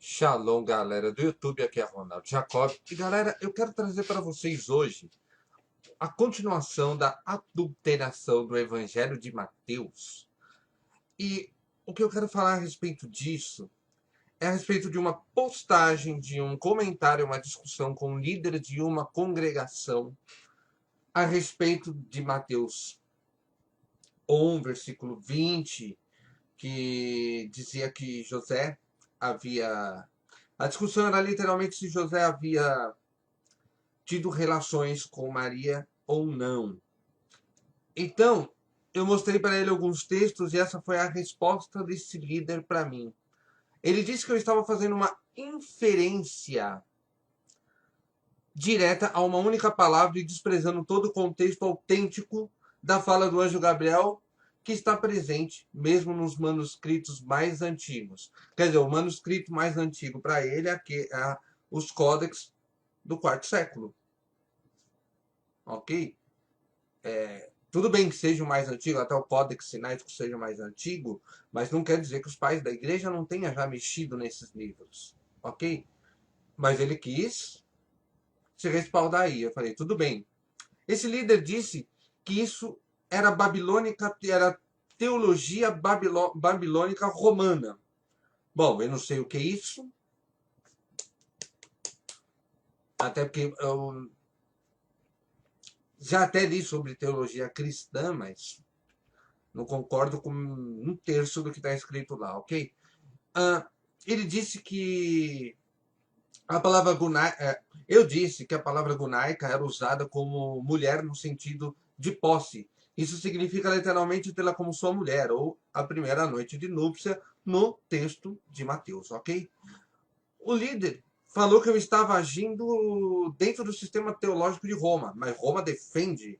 Shalom, galera do YouTube, aqui é Ronaldo Jacob. E galera, eu quero trazer para vocês hoje a continuação da adulteração do Evangelho de Mateus. E o que eu quero falar a respeito disso é a respeito de uma postagem, de um comentário, uma discussão com o líder de uma congregação a respeito de Mateus 1, versículo 20, que dizia que José havia. A discussão era literalmente se José havia tido relações com Maria ou não. Então, eu mostrei para ele alguns textos e essa foi a resposta desse líder para mim. Ele disse que eu estava fazendo uma inferência direta a uma única palavra e desprezando todo o contexto autêntico da fala do anjo Gabriel, que está presente mesmo nos manuscritos mais antigos. Quer dizer, o manuscrito mais antigo para ele é os códex do quarto século. Ok? Tudo bem que seja o mais antigo, até o Códex Sinático seja o mais antigo, mas não quer dizer que os pais da igreja não tenham já mexido nesses livros. Ok? Mas ele quis se respaldar aí. Eu falei, tudo bem. Esse líder disse que isso era babilônica, era teologia babilônica romana. Bom, eu não sei o que é isso, até porque eu já até li sobre teologia cristã, mas não concordo com um terço do que está escrito lá, ok? Ah, ele disse que a palavra gunaica. Eu disse que a palavra gunaica era usada como mulher no sentido de posse. Isso significa literalmente tê-la como sua mulher, ou a primeira noite de núpcia, no texto de Mateus, ok? O líder falou que eu estava agindo dentro do sistema teológico de Roma, mas Roma defende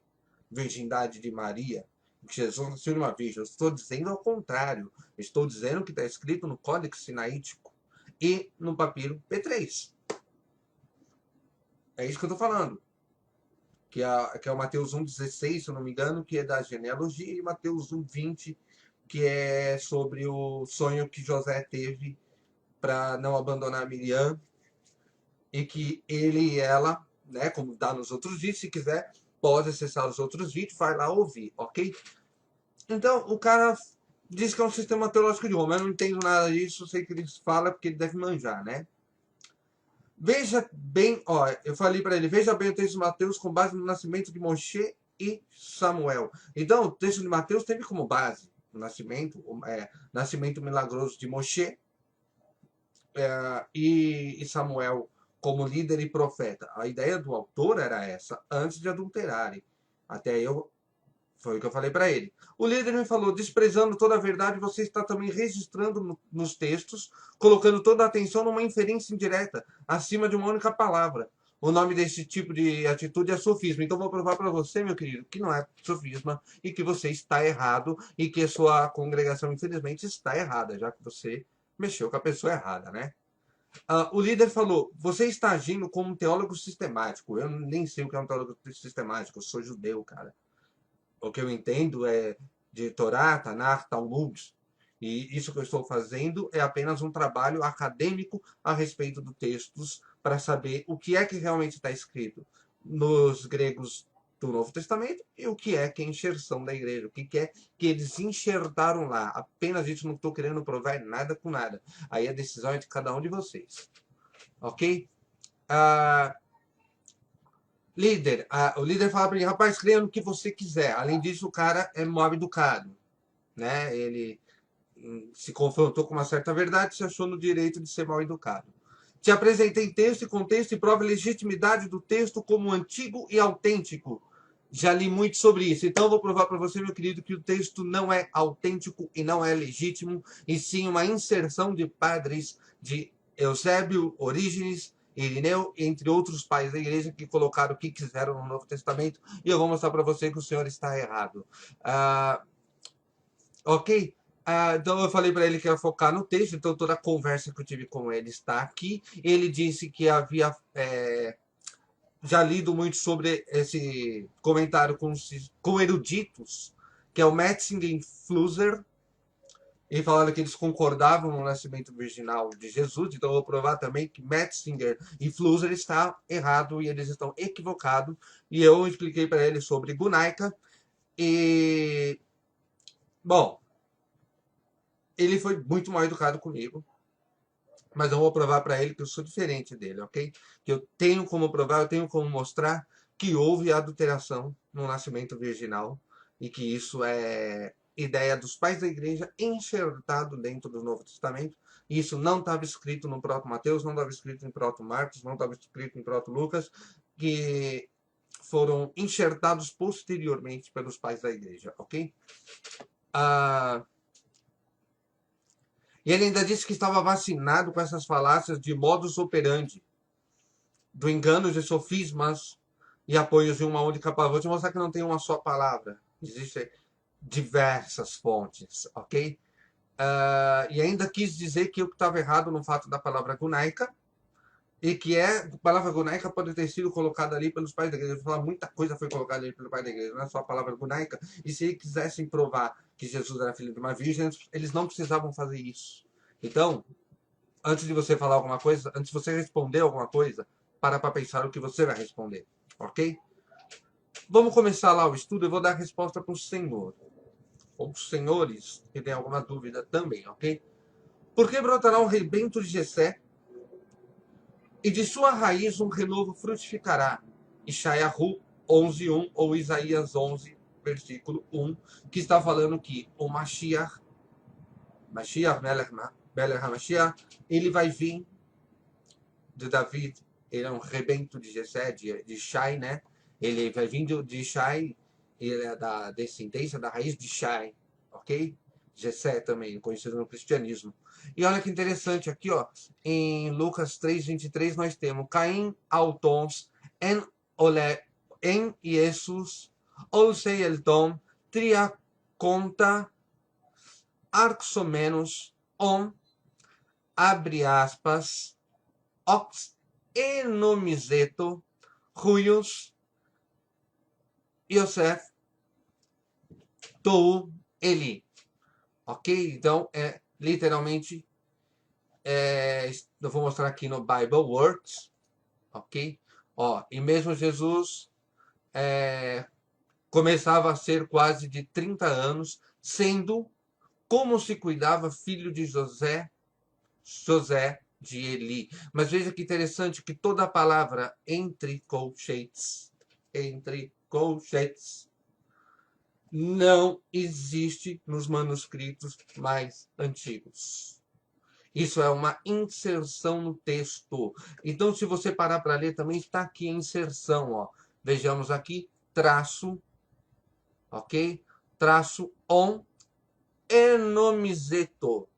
a virgindade de Maria, que Jesus nasceu de uma virgem. Eu estou dizendo ao contrário. Eu estou dizendo que está escrito no Códex Sinaítico e no papiro P3. É isso que eu estou falando. Que é o Mateus 1,16, se eu não me engano, que é da genealogia, e Mateus 1,20, que é sobre o sonho que José teve para não abandonar Miriam, e que ele e ela, né, como dá nos outros vídeos, se quiser, pode acessar os outros vídeos, vai lá ouvir, ok? Então, o cara diz que é um sistema teológico de Roma. Eu não entendo nada disso, sei que ele fala porque ele deve manjar, né? Veja bem, ó, eu falei para ele, veja bem o texto de Mateus com base no nascimento de Moshe e Samuel. Então, o texto de Mateus teve como base nascimento milagroso de Moshe e Samuel como líder e profeta. A ideia do autor era essa, antes de adulterarem. Até eu Foi o que eu falei para ele. O líder me falou, desprezando toda a verdade, você está também registrando nos textos, colocando toda a atenção numa inferência indireta, acima de uma única palavra. O nome desse tipo de atitude é sofisma. Então vou provar para você, meu querido, que não é sofisma e que você está errado e que a sua congregação, infelizmente, está errada, já que você mexeu com a pessoa errada, né? O líder falou, você está agindo como um teólogo sistemático. Eu nem sei o que é um teólogo sistemático, eu sou judeu, cara. O que eu entendo é de Torá, Tanakh, Talmud. E isso que eu estou fazendo é apenas um trabalho acadêmico a respeito dos textos para saber o que é que realmente está escrito nos gregos do Novo Testamento e o que é enxerção da igreja, o que é que eles enxertaram lá. Apenas isso, não estou querendo provar nada com nada. Aí a decisão é de cada um de vocês. Ok? Ah, o líder fala para ele, rapaz, creia no que você quiser. Além disso, o cara é mal educado, né? Ele se confrontou com uma certa verdade, se achou no direito de ser mal educado. Te apresentei texto e contexto e prova a legitimidade do texto como antigo e autêntico. Já li muito sobre isso, então vou provar para você, meu querido, que o texto não é autêntico e não é legítimo, e sim uma inserção de padres de Eusébio, Orígenes, Irineu, entre outros pais da igreja que colocaram o que quiseram no Novo Testamento, e eu vou mostrar para você que o senhor está errado. Ok? Então eu falei para ele que ia focar no texto, então toda a conversa que eu tive com ele está aqui. Ele disse que havia já lido muito sobre esse comentário com eruditos, que é o Metzinger e Flusser, E falaram que eles concordavam no nascimento virginal de Jesus, então eu vou provar também que Metzinger e Flusser está errado e eles estão equivocados. E eu expliquei para eles sobre Gunaica e, bom, ele foi muito mal educado comigo, mas eu vou provar para ele que eu sou diferente dele, ok? Que eu tenho como provar, eu tenho como mostrar que houve adulteração no nascimento virginal e que isso é ideia dos pais da igreja enxertado dentro do Novo Testamento. E isso não estava escrito no Proto Mateus, não estava escrito em Proto Marcos, não estava escrito em Proto Lucas, que foram enxertados posteriormente pelos pais da igreja, ok? Ah, e ele ainda disse que estava vacinado com essas falácias de modus operandi, do engano de sofismas e apoios de uma única palavra. Vou te mostrar que não tem uma só palavra. Existem diversas fontes, ok? E ainda quis dizer que eu estava errado no fato da palavra gunaica, e que a palavra gunaica pode ter sido colocada ali pelos pais da igreja. Falar muita coisa foi colocada ali pelo pai da igreja, não é só a palavra gunaica. E se eles quisessem provar que Jesus era filho de uma virgem, eles não precisavam fazer isso. Então, antes de você falar alguma coisa, antes de você responder alguma coisa, para pensar o que você vai responder, ok? Vamos começar lá o estudo. Eu vou dar a resposta para o senhor, ou os senhores que têm alguma dúvida também, ok? Por que brotará um rebento de Jessé e de sua raiz um renovo frutificará? Ishayahu 11:1 ou Isaías 11, versículo 1, que está falando que o Mashiach, Melech HaMashiach, ele vai vir de David, ele é um rebento de Jessé, de Shai, né? Ele vai vir de Shai, ele é da descendência da raiz de Shai, ok? Jessé também, conhecido no cristianismo. E olha que interessante aqui, ó, em Lucas 3:23 nós temos Caim autons en ole en Jesus olsei el tom tria conta arxomenos on abre aspas ox enomizeto ruios Yosef tou eli. Ok? Então, literalmente, eu vou mostrar aqui no Bible Works, ok? Ó, e mesmo Jesus começava a ser quase de 30 anos, sendo como se cuidava filho de José de Eli. Mas veja que interessante que toda a palavra entre colchetes, não existe nos manuscritos mais antigos. Isso é uma inserção no texto. Então, se você parar para ler, também está aqui a inserção. Ó. Vejamos aqui, traço, ok? Traço on enomizeto.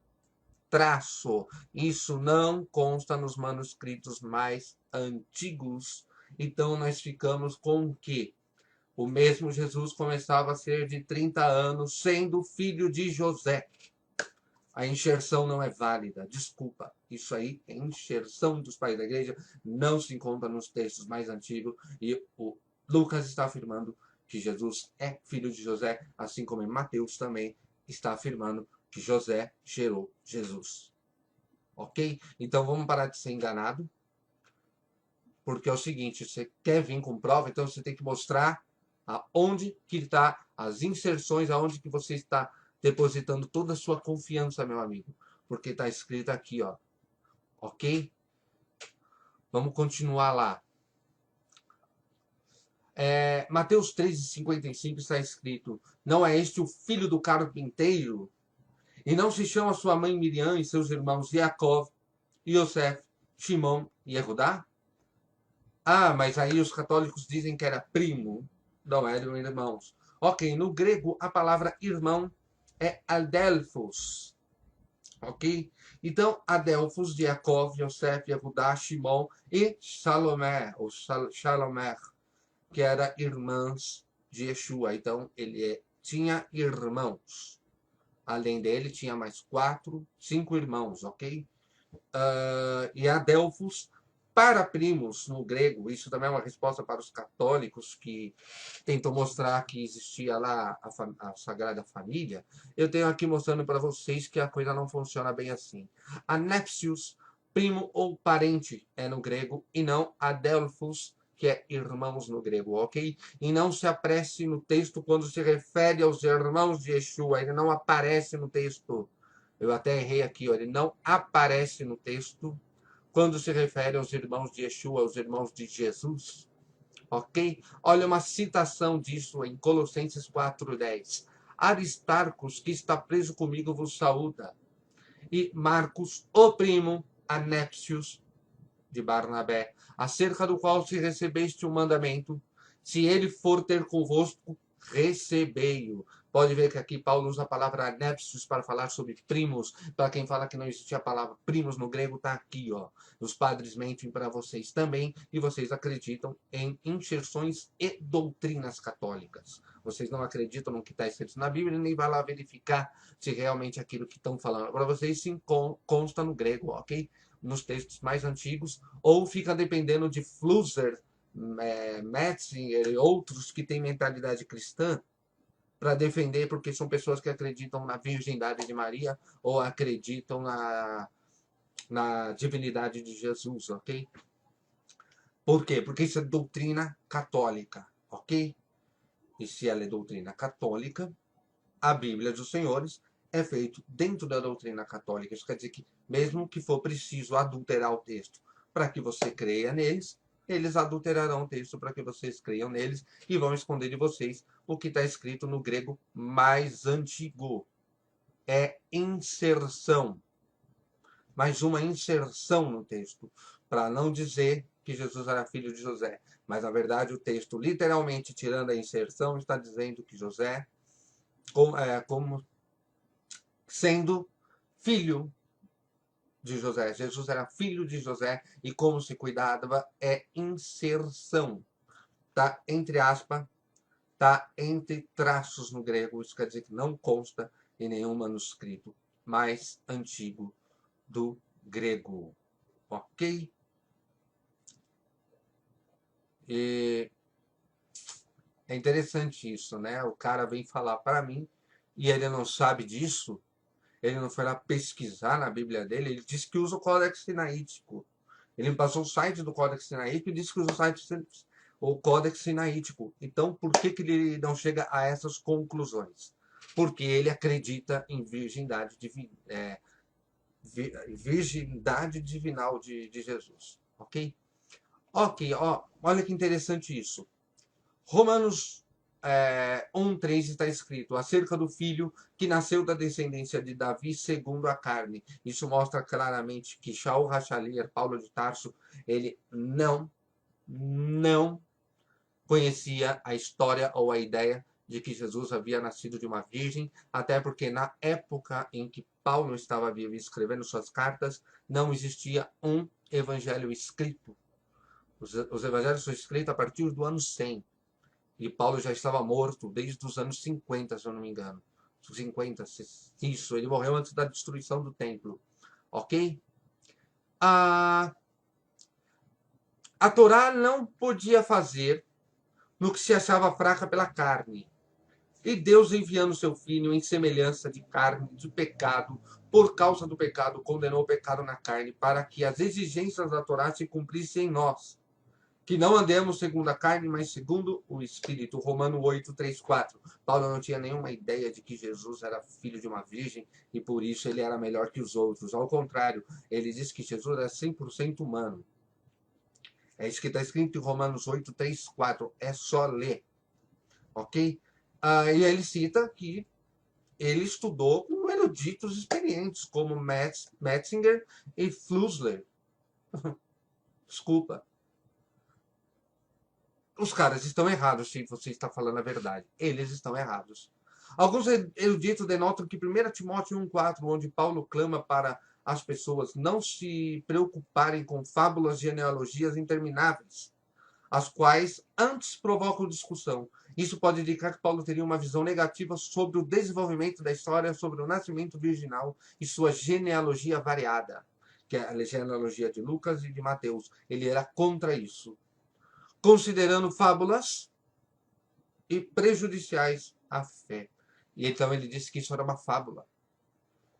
Traço. Isso não consta nos manuscritos mais antigos. Então, nós ficamos com o quê? O mesmo Jesus começava a ser de 30 anos, sendo filho de José. A enxerção não é válida, desculpa. Isso aí é enxerção dos pais da igreja, não se encontra nos textos mais antigos. E o Lucas está afirmando que Jesus é filho de José, assim como em Mateus também está afirmando que José gerou Jesus. Ok? Então vamos parar de ser enganado. Porque é o seguinte, você quer vir com prova, então você tem que mostrar aonde que está as inserções, aonde que você está depositando toda a sua confiança, meu amigo. Porque está escrito aqui, ó. Ok? Vamos continuar lá. Mateus 13:55 está escrito: não é este o filho do carpinteiro? E não se chama sua mãe Miriam e seus irmãos Jacob, Yosef, Shimon e Yehudá? Ah, mas aí os católicos dizem que era primo, não eram irmãos. Ok, no grego a palavra irmão é adelphos, ok? Então, adelphos de Yaakov, Yosef, Yehudá, Shimon e Salomé, ou Shalomer, que era irmãs de Yeshua. Então, ele tinha irmãos. Além dele, tinha mais 5 irmãos, ok? E Adelphos para primos, no grego, isso também é uma resposta para os católicos que tentam mostrar que existia lá a Sagrada Família. Eu tenho aqui mostrando para vocês que a coisa não funciona bem assim. Anepsius, primo ou parente, é no grego, e não adelphos, que é irmãos no grego, ok? E não se apresse no texto quando se refere aos irmãos de Yeshua, ele não aparece no texto. Eu até errei aqui, ó, ele não aparece no texto quando se refere aos irmãos de Yeshua, aos irmãos de Jesus, ok? Olha uma citação disso em Colossenses 4:10. Aristarcos, que está preso comigo, vos saúda. E Marcos, o primo, Anépsios, de Barnabé, acerca do qual se recebeste o mandamento, se ele for ter convosco, recebei-o. Pode ver que aqui Paulo usa a palavra anépsios para falar sobre primos. Para quem fala que não existia a palavra primos no grego, está aqui, ó. Os padres mentem para vocês também e vocês acreditam em inserções e doutrinas católicas. Vocês não acreditam no que está escrito na Bíblia, nem vai lá verificar se realmente aquilo que estão falando para vocês sim consta no grego, ok? Nos textos mais antigos, ou fica dependendo de Flusser, Metzinger e outros que têm mentalidade cristã para defender, porque são pessoas que acreditam na virgindade de Maria ou acreditam na divindade de Jesus, ok? Por quê? Porque isso é doutrina católica, ok? E se ela é doutrina católica, a Bíblia dos Senhores é feito dentro da doutrina católica. Isso quer dizer que, mesmo que for preciso adulterar o texto para que você creia neles, eles adulterarão o texto para que vocês creiam neles e vão esconder de vocês o que está escrito no grego mais antigo. É inserção. Mais uma inserção no texto, para não dizer que Jesus era filho de José. Mas, na verdade, o texto, literalmente tirando a inserção, está dizendo que José, como sendo filho de José. Jesus era filho de José e como se cuidava é inserção. Tá entre aspas, tá entre traços no grego. Isso quer dizer que não consta em nenhum manuscrito mais antigo do grego. Ok? E é interessante isso, né? O cara vem falar para mim e ele não sabe disso. Ele não foi lá pesquisar na Bíblia dele, ele disse que usa o Códex Sinaítico. Ele me passou o site do Códex Sinaítico e disse que usa o Códex Sinaítico. Então, por que, que ele não chega a essas conclusões? Porque ele acredita em virgindade divinal de Jesus. Ok? Ok, ó, olha que interessante isso. Romanos 1:3 está escrito acerca do filho que nasceu da descendência de Davi segundo a carne. Isso mostra claramente que Shaul Hachalier, Paulo de Tarso, ele não conhecia a história ou a ideia de que Jesus havia nascido de uma virgem, até porque na época em que Paulo estava vivo e escrevendo suas cartas, não existia um evangelho escrito. Os evangelhos foram escritos a partir do ano 100. E Paulo já estava morto desde os anos 50, se eu não me engano. 50, isso. Ele morreu antes da destruição do templo. Ok? A Torá não podia fazer no que se achava fraca pela carne. E Deus, enviando seu filho em semelhança de carne, de pecado, por causa do pecado, condenou o pecado na carne, para que as exigências da Torá se cumprissem em nós, que não andemos segundo a carne, mas segundo o Espírito. Romano 8:3-4. Paulo não tinha nenhuma ideia de que Jesus era filho de uma virgem e por isso ele era melhor que os outros. Ao contrário, ele diz que Jesus era 100% humano. É isso que está escrito em Romanos 8:3-4. É só ler. Ok? E ele cita que ele estudou com eruditos experientes, como Metzinger e Flusser. Desculpa. Os caras estão errados se você está falando a verdade. Eles estão errados. Alguns eruditos denotam que 1 Timóteo 1:4, onde Paulo clama para as pessoas não se preocuparem com fábulas e genealogias intermináveis, as quais antes provocam discussão. Isso pode indicar que Paulo teria uma visão negativa sobre o desenvolvimento da história, sobre o nascimento virginal e sua genealogia variada, que é a genealogia de Lucas e de Mateus. Ele era contra isso, considerando fábulas e prejudiciais à fé. E então ele disse que isso era uma fábula.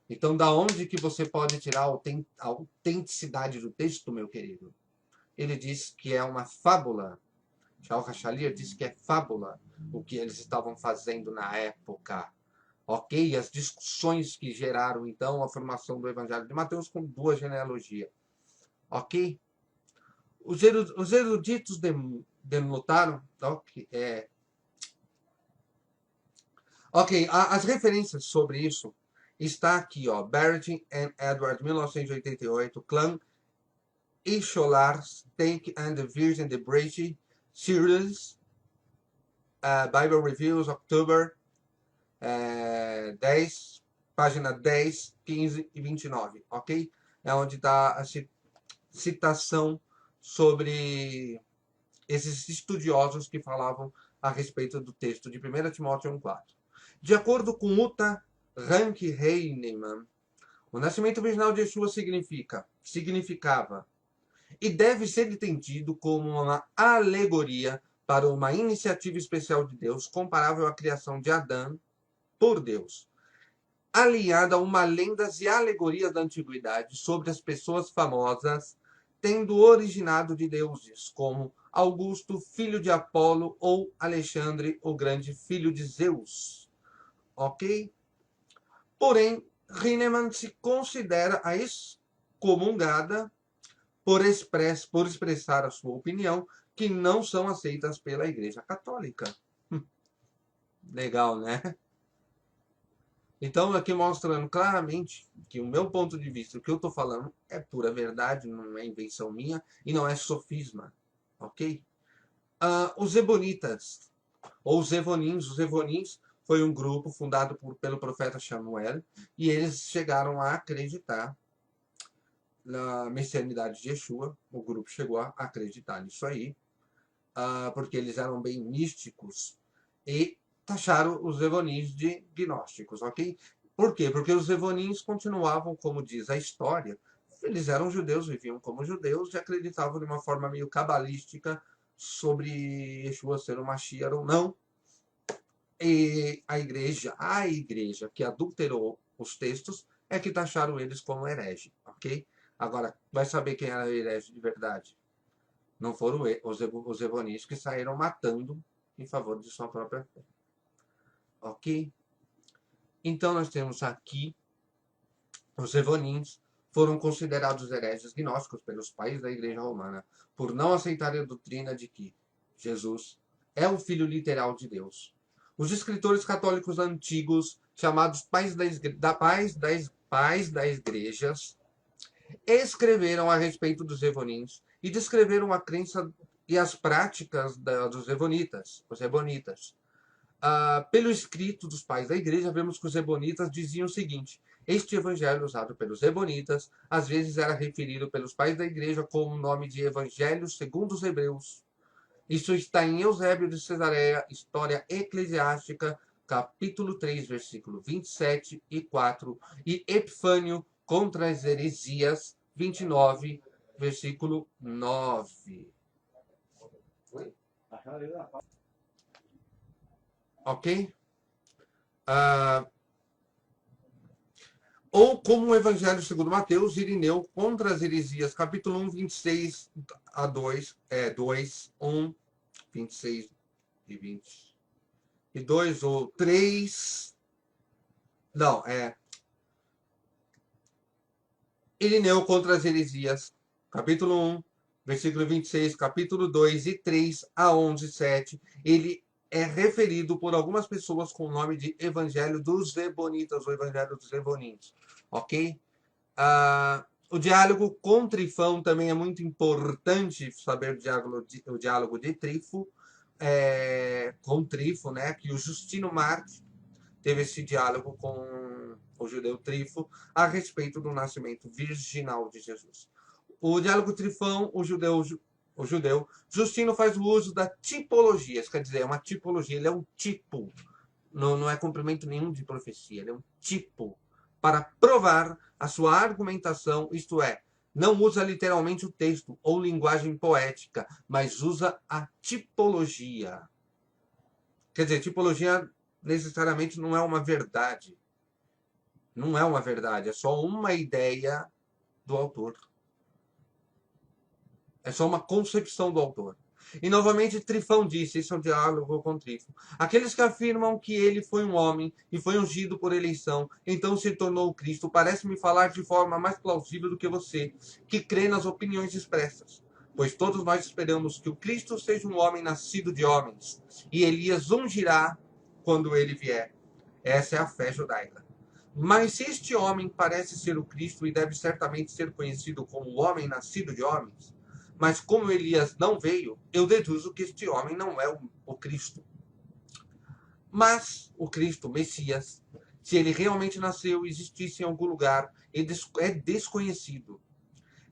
Então, da onde que você pode tirar a autenticidade do texto, meu querido? Ele diz que é uma fábula. Charles Rachalier diz que é fábula o que eles estavam fazendo na época. Ok? As discussões que geraram, então, a formação do Evangelho de Mateus com duas genealogias. Ok? Os eruditos denotaram... Ok, as referências sobre isso está aqui, ó. Barrett and Edward, 1988, Clan e Cholars, Take and the Virgin de Brady, Series, Bible Reviews, October 10, página 10, 15 e 29, ok? É onde está a citação sobre esses estudiosos que falavam a respeito do texto de 1 Timóteo 1,4. De acordo com Uta Rank Heinemann, o nascimento virginal de Yeshua significava e deve ser entendido como uma alegoria para uma iniciativa especial de Deus, comparável à criação de Adão por Deus, alinhada a uma lendas e alegorias da antiguidade sobre as pessoas famosas, tendo originado de deuses, como Augusto, filho de Apolo, ou Alexandre, o grande, filho de Zeus. Ok? Porém, Heinemann se considera a excomungada por expressar a sua opinião, que não são aceitas pela Igreja Católica. Legal, né? Então, aqui mostrando claramente que o meu ponto de vista, o que eu estou falando, é pura verdade, não é invenção minha e não é sofisma. Ok? Os Ebonitas, ou os Evonins foi um grupo fundado pelo profeta Samuel, e eles chegaram a acreditar na messianidade de Yeshua. O grupo chegou a acreditar nisso aí, porque eles eram bem místicos e taxaram os Evonins de gnósticos, ok? Por quê? Porque os Evonins continuavam, como diz a história, eles eram judeus, viviam como judeus e acreditavam de uma forma meio cabalística sobre Yeshua ser o Mashiach ou não. E a igreja que adulterou os textos é que taxaram eles como herege, ok? Agora, vai saber quem era herege de verdade? Não foram os Evonistas que saíram matando em favor de sua própria fé. Ok? Então, nós temos aqui os Evonins foram considerados hereges gnósticos pelos pais da Igreja Romana por não aceitarem a doutrina de que Jesus é o Filho literal de Deus. Os escritores católicos antigos, chamados pais das igrejas, escreveram a respeito dos Evonins e descreveram a crença e as práticas dos Ebonitas, os Ebonitas. Pelo escrito dos pais da igreja, vemos que os Ebonitas diziam o seguinte: este evangelho usado pelos Ebonitas às vezes era referido pelos pais da igreja como o nome de Evangelho segundo os Hebreus. Isso está em Eusébio de Cesareia, História Eclesiástica, capítulo 3, versículo 27 e 4, e Epifânio contra as heresias, 29, versículo 9. Ok? Ou como o Evangelho segundo Mateus, Irineu contra as heresias, capítulo 1, 26 a 2, 2, 1, 26 e 20. E 2 ou 3. Não, Irineu contra as heresias, capítulo 1, versículo 26, capítulo 2 e 3 a 11, 7. Ele é referido por algumas pessoas com o nome de Evangelho dos Ebonitas, ou Evangelho dos Eboninos. Ok? O diálogo com Trifão também é muito importante saber o diálogo de Trifo, com Trifo, né? Que o Justino Marte teve esse diálogo com o judeu Trifo a respeito do nascimento virginal de Jesus. O diálogo Trifão, o judeu Justino faz o uso da tipologia, isso quer dizer, é uma tipologia, ele é um tipo, não é cumprimento nenhum de profecia, ele é um tipo, para provar a sua argumentação, isto é, não usa literalmente o texto ou linguagem poética, mas usa a tipologia. Quer dizer, tipologia necessariamente não é uma verdade. Não é uma verdade, é só uma ideia do autor. É só uma concepção do autor. E novamente Trifão disse, esse é o diálogo com Trifo. Aqueles que afirmam que ele foi um homem e foi ungido por eleição, então se tornou Cristo, parece-me falar de forma mais plausível do que você, que crê nas opiniões expressas. Pois todos nós esperamos que o Cristo seja um homem nascido de homens, e Elias ungirá quando ele vier. Essa é a fé judaica. Mas se este homem parece ser o Cristo e deve certamente ser conhecido como o homem nascido de homens, mas como Elias não veio, eu deduzo que este homem não é o Cristo. Mas o Cristo, o Messias, se ele realmente nasceu e existisse em algum lugar, ele é desconhecido.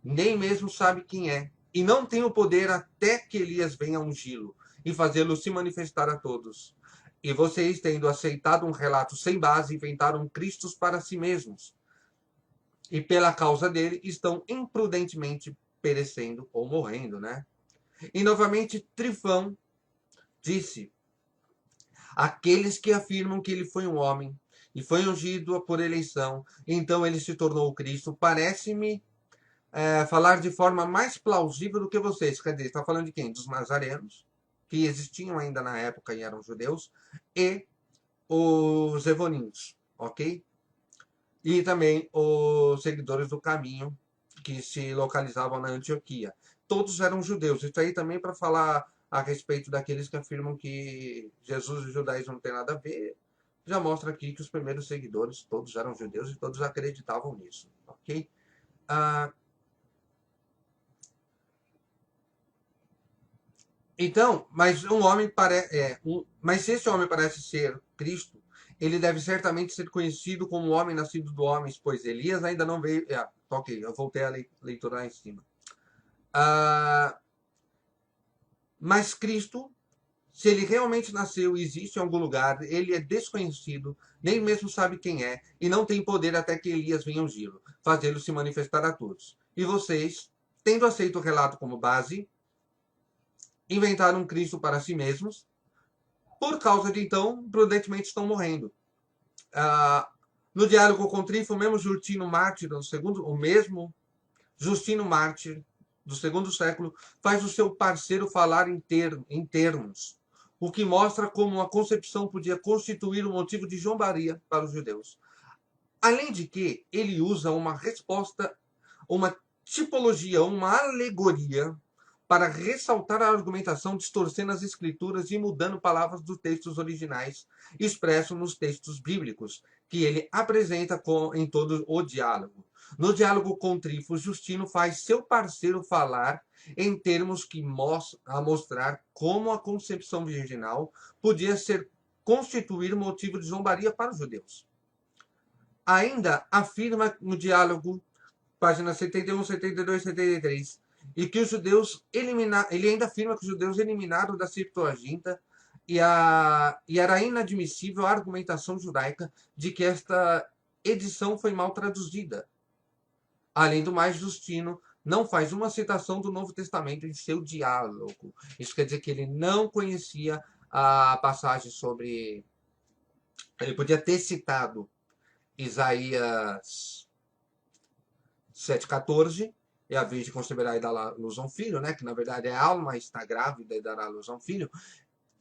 Nem mesmo sabe quem é. E não tem o poder até que Elias venha ungí-lo e fazê-lo se manifestar a todos. E vocês, tendo aceitado um relato sem base, inventaram Cristos para si mesmos. E pela causa dele, estão imprudentemente perecendo ou morrendo, né? E novamente Trifão disse: aqueles que afirmam que ele foi um homem e foi ungido por eleição, então ele se tornou o Cristo, parece-me falar de forma mais plausível do que vocês. Quer dizer, está falando de quem? Dos nazarenos, que existiam ainda na época e eram judeus, e os evoninhos, ok? E também os seguidores do caminho, que se localizavam na Antioquia. Todos eram judeus. Isso aí também para falar a respeito daqueles que afirmam que Jesus e o judaísmo não tem nada a ver, já mostra aqui que os primeiros seguidores todos eram judeus e todos acreditavam nisso, ok? Ah, então, mas se esse homem parece ser Cristo, ele deve certamente ser conhecido como o homem nascido do homem, pois Elias ainda não veio. Ok, eu voltei a leitura lá em cima. Ah, mas Cristo, se ele realmente nasceu e existe em algum lugar, ele é desconhecido, nem mesmo sabe quem é, e não tem poder até que Elias venha ungí-lo, fazê-lo se manifestar a todos. E vocês, tendo aceito o relato como base, inventaram um Cristo para si mesmos, por causa de então, prudentemente estão morrendo. Ah, no diálogo com Trifo, o mesmo Justino Mártir do segundo século, faz o seu parceiro falar em termos, o que mostra como a concepção podia constituir um motivo de zombaria para os judeus. Além de que ele usa uma resposta, uma tipologia, uma alegoria para ressaltar a argumentação, distorcendo as escrituras e mudando palavras dos textos originais expressos nos textos bíblicos, que ele apresenta em todo o diálogo. No diálogo com Trifo, Justino faz seu parceiro falar em termos que mostrar como a concepção virginal podia ser constituir motivo de zombaria para os judeus. Ainda afirma no diálogo, páginas 71, 72, 73, e que os judeus ele ainda afirma que os judeus eliminaram da Septuaginta e era inadmissível a argumentação judaica de que esta edição foi mal traduzida. Além do mais, Justino não faz uma citação do Novo Testamento em seu diálogo. Isso quer dizer que ele não conhecia a passagem sobre. Ele podia ter citado Isaías 7,14, e a virgem conceberá e dará luz a um filho, né? Que na verdade é a alma está grávida e dará luz a um filho.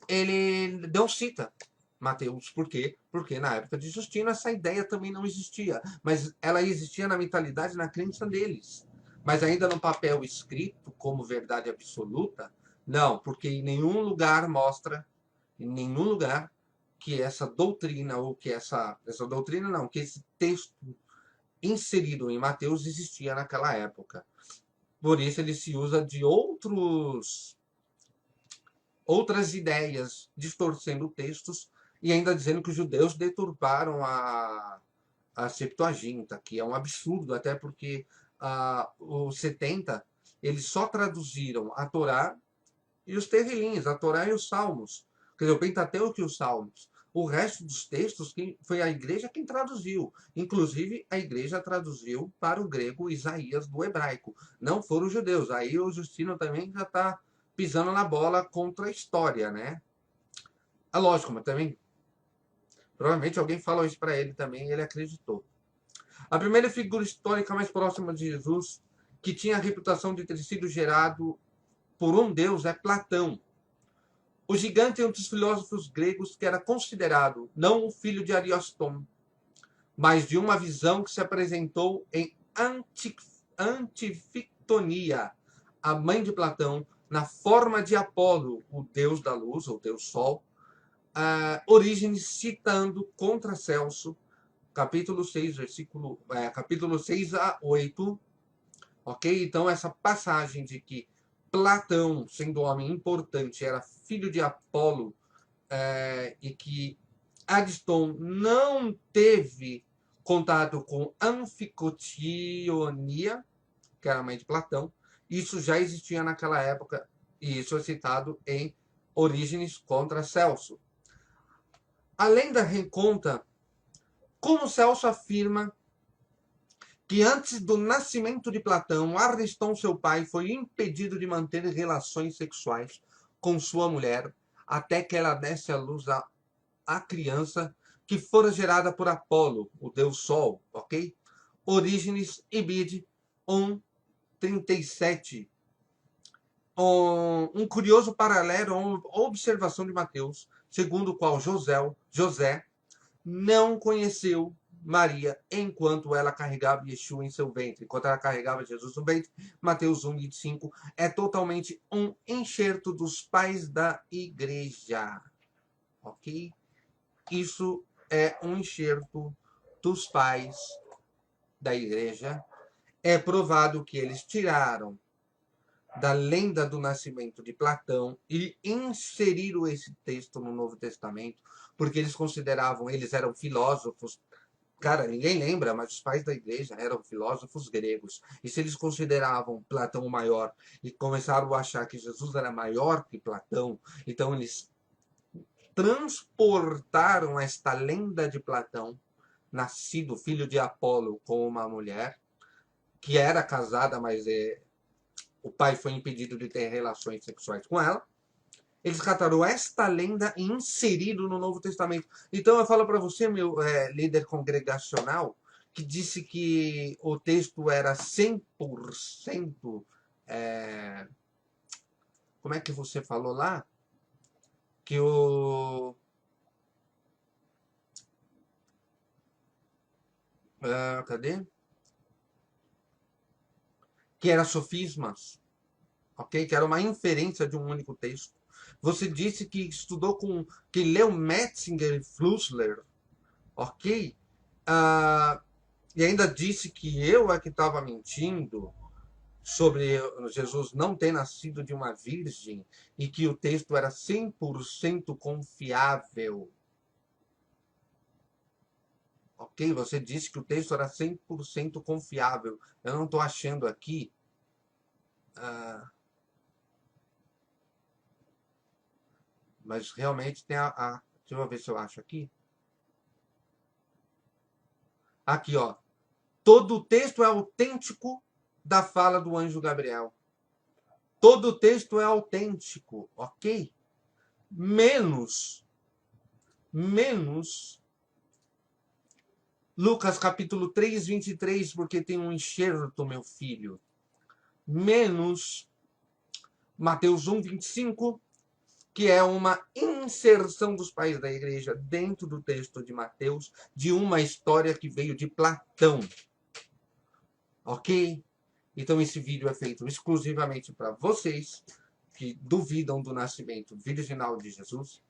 Ele não cita Mateus. Por quê? Porque na época de Justino essa ideia também não existia. Mas ela existia na mentalidade, na crença deles. Mas ainda no papel escrito como verdade absoluta, não, porque em nenhum lugar mostra, em nenhum lugar, que essa doutrina, ou que essa doutrina não, que esse texto inserido em Mateus existia naquela época. Por isso ele se usa de outras ideias, distorcendo textos e ainda dizendo que os judeus deturparam a Septuaginta, que é um absurdo, até porque os 70 eles só traduziram a Torá e os Terrilim, a Torá e os Salmos. Quer dizer, o Pentateuco e os Salmos. O resto dos textos foi a igreja quem traduziu. Inclusive, a igreja traduziu para o grego Isaías do hebraico. Não foram os judeus. Aí o Justino também já está pisando na bola contra a história, né? É lógico, mas também provavelmente alguém falou isso para ele também e ele acreditou. A primeira figura histórica mais próxima de Jesus, que tinha a reputação de ter sido gerado por um deus, é Platão. O gigante é um dos filósofos gregos que era considerado não o filho de Ariston, mas de uma visão que se apresentou em Antifictonia, a mãe de Platão, na forma de Apolo, o deus da luz, ou deus sol, Orígenes citando contra Celso, capítulo 6, capítulo 6 a 8, ok? Então, essa passagem de que Platão, sendo um homem importante, era filho de Apolo, e que Ariston não teve contato com Anficotionia, que era a mãe de Platão, isso já existia naquela época, e isso é citado em Orígenes contra Celso. Além da reconta, como Celso afirma que antes do nascimento de Platão, Ariston, seu pai, foi impedido de manter relações sexuais com sua mulher até que ela desse à luz a criança que fora gerada por Apolo, o deus Sol, ok? Orígenes Ibid 1:37. Um curioso paralelo, uma observação de Mateus, segundo o qual José não conheceu Maria enquanto ela carregava Yeshua em seu ventre. Enquanto ela carregava Jesus no ventre, Mateus 1:25 é totalmente um enxerto dos pais da igreja. Ok? Isso é um enxerto dos pais da igreja. É provado que eles tiraram da lenda do nascimento de Platão e inseriram esse texto no Novo Testamento, porque eles consideravam, eles eram filósofos. Cara, ninguém lembra, mas os pais da igreja eram filósofos gregos. E se eles consideravam Platão o maior e começaram a achar que Jesus era maior que Platão, então eles transportaram esta lenda de Platão, nascido filho de Apolo, com uma mulher que era casada, mas o pai foi impedido de ter relações sexuais com ela. Eles cataram esta lenda e inseriram no Novo Testamento. Então eu falo para você, meu líder congregacional, que disse que o texto era 100%. Como é que você falou lá? Que o. Cadê? Que era sofismas, ok? Que era uma inferência de um único texto. Você disse que estudou que leu Metzinger e Flussler, ok? E ainda disse que eu é que estava mentindo sobre Jesus não ter nascido de uma virgem e que o texto era 100% confiável. Ok? Você disse que o texto era 100% confiável. Eu não estou achando aqui. Mas realmente tem deixa eu ver se eu acho aqui. Aqui, ó. Todo o texto é autêntico da fala do anjo Gabriel. Todo o texto é autêntico, ok? Menos Lucas capítulo 3, 23, porque tem um enxerto, meu filho. Menos Mateus 1, 25, que é uma inserção dos pais da igreja dentro do texto de Mateus, de uma história que veio de Platão. Ok? Então esse vídeo é feito exclusivamente para vocês que duvidam do nascimento virginal de Jesus.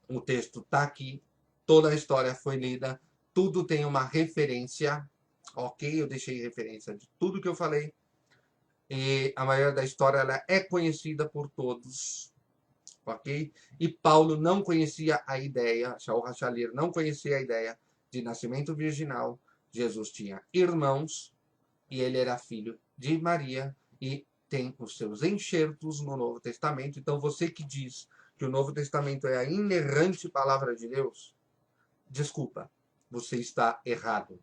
O texto está aqui, toda a história foi lida, tudo tem uma referência, ok? Eu deixei referência de tudo que eu falei. E a maioria da história ela é conhecida por todos, ok? E Paulo não conhecia a ideia, Shaul HaShalir não conhecia a ideia de nascimento virginal. Jesus tinha irmãos e ele era filho de Maria e tem os seus enxertos no Novo Testamento. Então você que diz que o Novo Testamento é a inerrante palavra de Deus, desculpa, você está errado.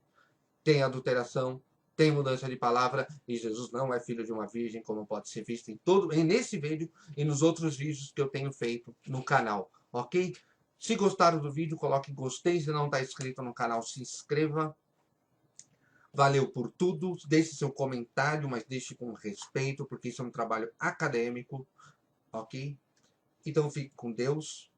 Tem adulteração, tem mudança de palavra, e Jesus não é filho de uma virgem, como pode ser visto nesse vídeo e nos outros vídeos que eu tenho feito no canal, ok? Se gostaram do vídeo, coloque gostei. Se não está inscrito no canal, se inscreva. Valeu por tudo. Deixe seu comentário, mas deixe com respeito, porque isso é um trabalho acadêmico, ok? Então fique com Deus.